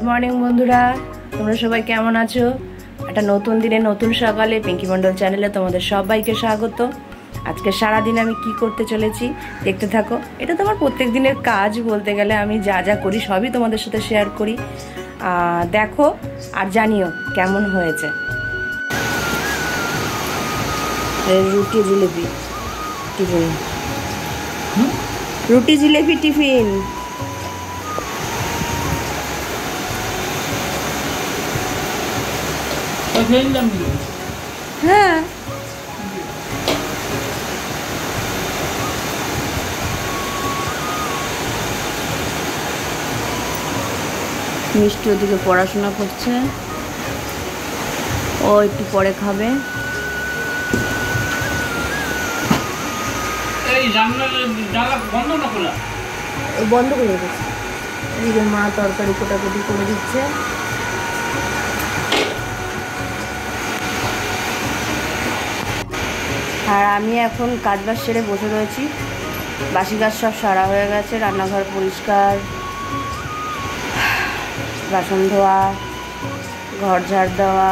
Morning বন্ধুরা, তোমরা সবাই কেমন আছো? একটা নতুন দিনে নতুন সকালে পিঙ্কি মন্ডল চ্যানেলে তোমাদের সবাইকে স্বাগত। আজকে সারাদিন আমি কি করতে চলেছি দেখতে থাকো। এটা তো আমার প্রত্যেক দিনের কাজ বলতে গেলে, আমি যা যা করি সবই তোমাদের সাথে শেয়ার করি। দেখো আর জানিও কেমন হয়েছে। রুটি জিলিপি টিফিন, রুটি জিলিপি টিফিন। হ্যাঁ, মিষ্টি ওদিকে পড়াশোনা করছে, ও একটু পরে খাবে। বন্ধ করে রেখেছে। এদিকে মা তরকারি কোটাকুটি করে দিচ্ছে। আর আমি এখন কাজবাজ সেরে বসে রয়েছি। বাসি কাজ সব সারা হয়ে গেছে, রান্নাঘর পরিষ্কার, বাসন ধোয়া, ঘর ঝাড় দেওয়া,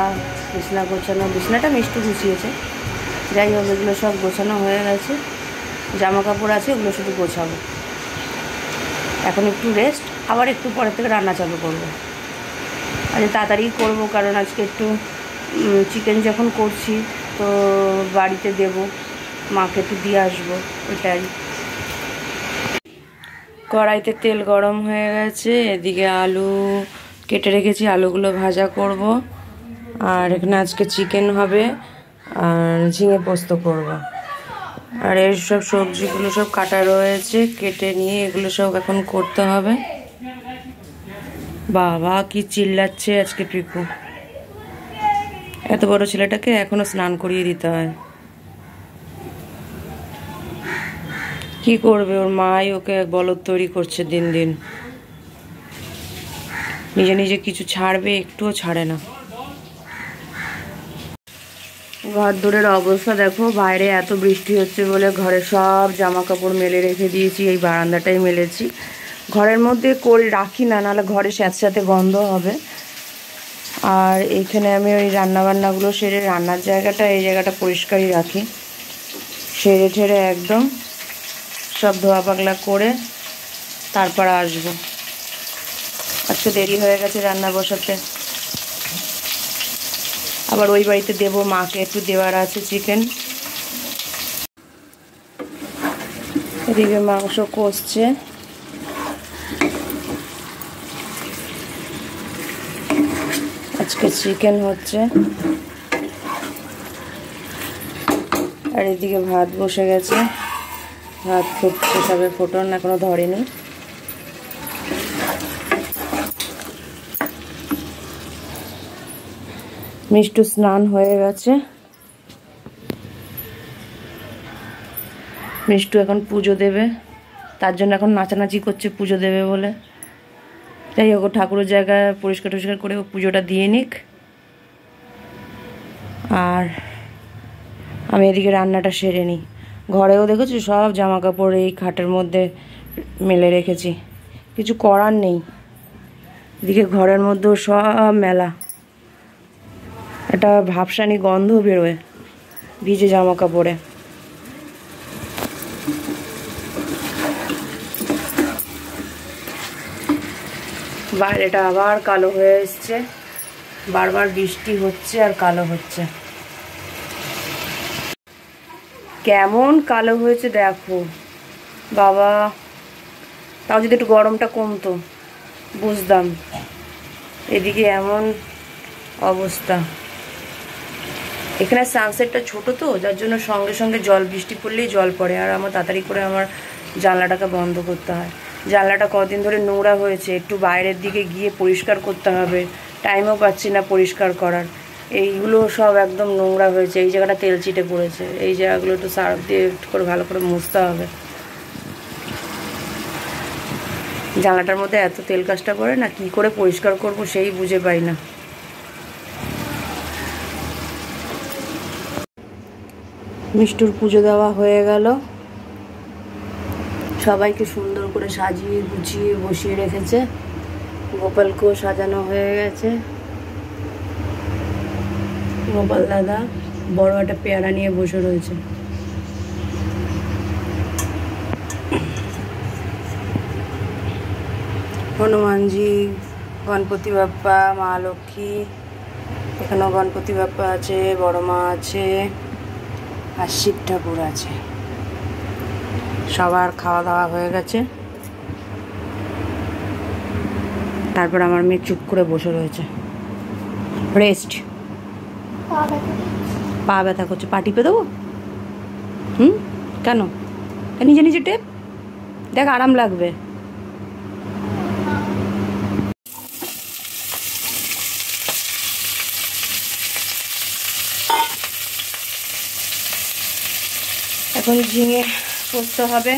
বিছনা গোছানো। বিছনাটা মিষ্টি গুছিয়েছে, যাই হোক এগুলো সব গোছানো হয়ে গেছে। জামা কাপড় আছে, ওগুলো শুধু গোছাবো। এখন একটু রেস্ট, আবার একটু পরের থেকে রান্না চালু করবো। আজকে তাড়াতাড়ি করবো, কারণ আজকে একটু চিকেন যখন করছি তো বাড়িতে দেব, মাকে একটু দিয়ে আসবো, ওইটাই। কড়াইতে তেল গরম হয়ে গেছে, এদিকে আলু কেটে রেখেছি, আলুগুলো ভাজা করব। আর এখানে আজকে চিকেন হবে আর ঝিঙে পোস্ত করব। আর এর সব সবজিগুলো সব কাটা রয়েছে, কেটে নিয়ে এগুলো সব এখন করতে হবে। বাবা কি চিল্লাচ্ছে আজকে পিকু! এত বড় ছেলেটাকে এখনো স্নান করিয়ে দিতে হয়। কি করবে, ওর মাই ওকে বলদ তৈরি করছে দিন দিন। নিজে নিজে কিছু ছাড়বে, একটুও ছাড়ে না। ঘর দূরের অবস্থা দেখো, বাইরে এত বৃষ্টি হচ্ছে বলে ঘরে সব জামা কাপড় মেলে রেখে দিয়েছি। এই বারান্দাটাই মেলেছি, ঘরের মধ্যে করে রাখি না, নাহলে ঘরে স্যাঁতস্যাঁতে গন্ধ হবে। আর এইখানে আমি ওই রান্নাবান্নাগুলো সেরে, রান্নার জায়গাটা এই জায়গাটা পরিষ্কারই রাখি, সেরে ঠেরে একদম সব ধোয়া পাগলা করে তারপর আসবো। আজকে দেরি হয়ে গেছে রান্না বসাতে। আবার ওই বাড়িতে দেবো, মাকে একটু দেওয়ার আছে চিকেন। এদিকে মাংস কষছে, আজকে চিকেন হচ্ছে। আর এদিকে ভাত বসে গেছে, ভাত ফুটছে, সবে ফোটন এখনো ধরেনি। মিষ্টু স্নান হয়ে গেছে, মিষ্টু এখন পুজো দেবে, তার জন্য এখন নাচানাচি করছে পুজো দেবে বলে। যাই হোক, ঠাকুরের জায়গায় পরিষ্কার টরিষ্কার করে ও পুজোটা দিয়ে নিক। আর আমি এদিকে রান্নাটা সেরে নিই। ঘরেও দেখেছি সব জামা কাপড় এই খাটের মধ্যে মেলে রেখেছি, কিছু করার নেই। এদিকে ঘরের মধ্যেও সব মেলা, একটা ভাবসানি গন্ধ বেরোয় ভিজে জামা কাপড়ে। বাইরেটা আবার কালো হয়ে এসছে, বারবার বৃষ্টি হচ্ছে আর কালো হচ্ছে। কেমন কালো হয়েছে দেখো বাবা! তাও যদি একটু গরমটা কমতো বুঝতাম। এদিকে এমন অবস্থা। এখানে সানসেটটা ছোট তো, যার জন্য সঙ্গে সঙ্গে জল, বৃষ্টি পড়লেই জল পড়ে। আর আমার তাড়াতাড়ি করে আমার জানলাটাকে বন্ধ করতে হয়। জানলাটা কদিন ধরে নোংরা হয়েছে, একটু বাইরের দিকে গিয়ে পরিষ্কার করতে হবে, টাইমও পাচ্ছি না পরিষ্কার করার। এইগুলো সব একদম নোংরা হয়েছে, এই জায়গাটা তেল চিটে পড়েছে, এই জায়গাগুলো একটু সার্ফ দিয়ে একটু করে ভালো করে মুছতে হবে। জানলাটার মধ্যে এত তেল কাজটা পড়ে না, কি করে পরিষ্কার করব সেই বুঝে পাই না। মিষ্টুর পুজো দেওয়া হয়ে গেল, সবাইকে সুন্দর করে সাজিয়ে গুছিয়ে বসিয়ে রেখেছে। গোপালকেও সাজানো হয়ে গেছে। গোপাল দাদা বড় একটা পেয়ারা নিয়ে বসে রয়েছে। হনুমানজি, গণপতি বাপ্পা, মা লক্ষ্মী, এখানেও গণপতি বাপ্পা আছে, বড় মা আছে, আর শিব ঠাকুর আছে। সবার খাওয়া দাওয়া হয়ে গেছে। তারপর আমার মেয়ে চুপ করে বসে রয়েছে, রেস্ট। পা ব্যথা করছে, পা টিপে দেবো? কেন? নিজে নিজে টেপ, দেখ আরাম লাগবে। এখন ঝিঙে পোস্ত হবে।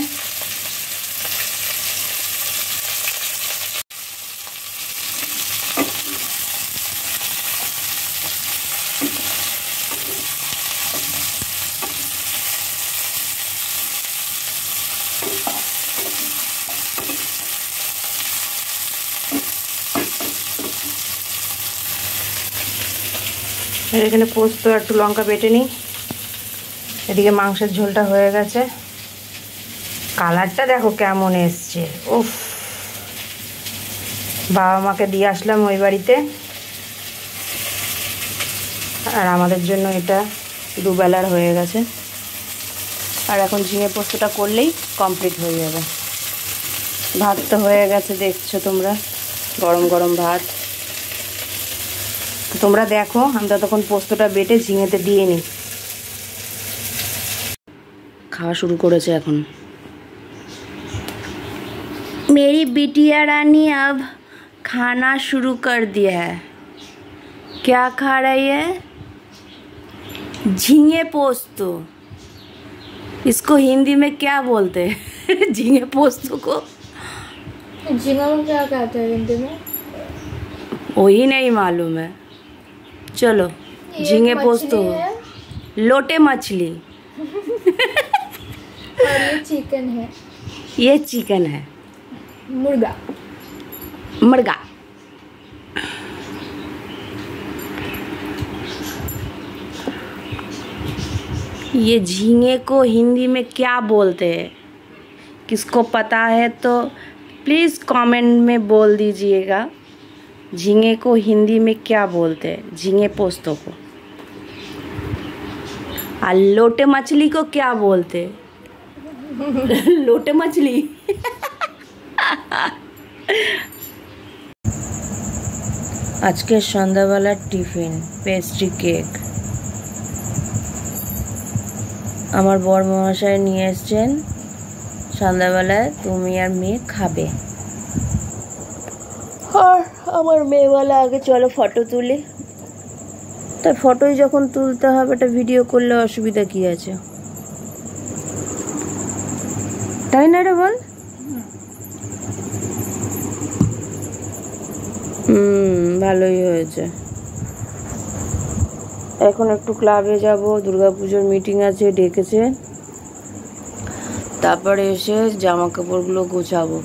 এখানে পোস্ত একটু লঙ্কা বেটে নিই। এদিকে মাংসের ঝোলটা হয়ে গেছে। কালারটা দেখো কেমন এসছে। উফ, বাবা মাকে দিয়ে আসলাম ওই বাড়িতে, আর আমাদের জন্য এটা দুবেলার হয়ে গেছে। আর এখন ঝিঙে পোস্তটা করলেই কমপ্লিট হয়ে যাবে। ভাত তো হয়ে গেছে, দেখছো তোমরা, গরম গরম ভাত। তোমরা দেখো, আমি ততক্ষণ পোস্তটা বেটে ঝিঙেতে দিয়ে নিই। খাওয়া শুরু করেছে এখন। मेरी बिटिया रानी अब खाना शुरू कर दिया है। क्या खा रही है? झींगे पोस्त। इसको हिंदी में क्या बोलते हैं? झींगे पोस्त को झींगा में क्या कहते हैं हिंदी में? वही नहीं मालूम है। चलो, झींगे पोस्त, लोटे मछली। और ये चिकन है। ये चिकन है, मुर्गा। मुर्गा। ये झींगे को हिंदी में क्या बोलते हैं? किसको पता है तो प्लीज़ कमेंट में बोल दीजिएगा। झींगे को हिंदी में क्या बोलते हैं? झींगे पोस्तों को। और लोटे मछली को क्या बोलते हैं? लोटे मछली। আজকে সন্ধ্যাবেলার টিফিন পেস্ট্রি কেক। আমার বর মহাশয় নিয়ে এসছেন। সন্ধ্যাবেলায় তুমি আর মেয়ে খাবে। আর আমার মেয়েওয়ালা আগে চলো ফটো তুলি। তাই ফটোই যখন তুলতে হবে, একটা ভিডিও করলে অসুবিধা কি আছে, তাই না রে বল? ভালোই হয়েছে। এখন একটু ক্লাবে যাব, দুর্গাপুজোর মিটিং আছে, ডেকেছে। তারপরে এসে জামা কাপড়গুলো গোছাবো।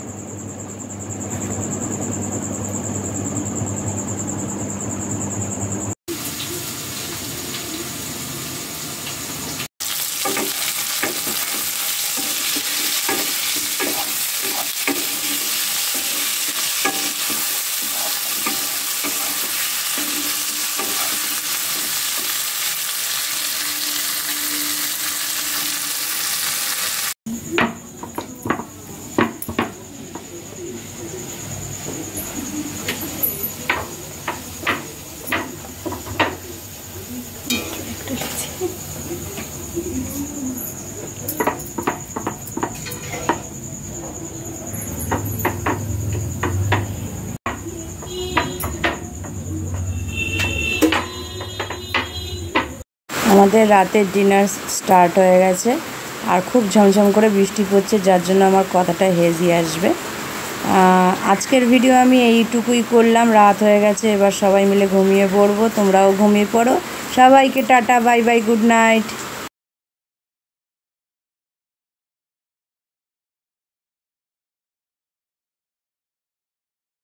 আমাদের রাতের ডিনার স্টার্ট হয়ে গেছে, আর খুব ঝমঝম করে বৃষ্টি পড়ছে, যার জন্য আমার কথাটা হেজি আসবে। আজকের ভিডিও আমি এইটুকুই করলাম। রাত হয়ে গেছে, এবার সবাই মিলে ঘুমিয়ে পড়বো। তোমরাও ঘুমিয়ে পড়ো। সবাইকে tata, bye bye, good night.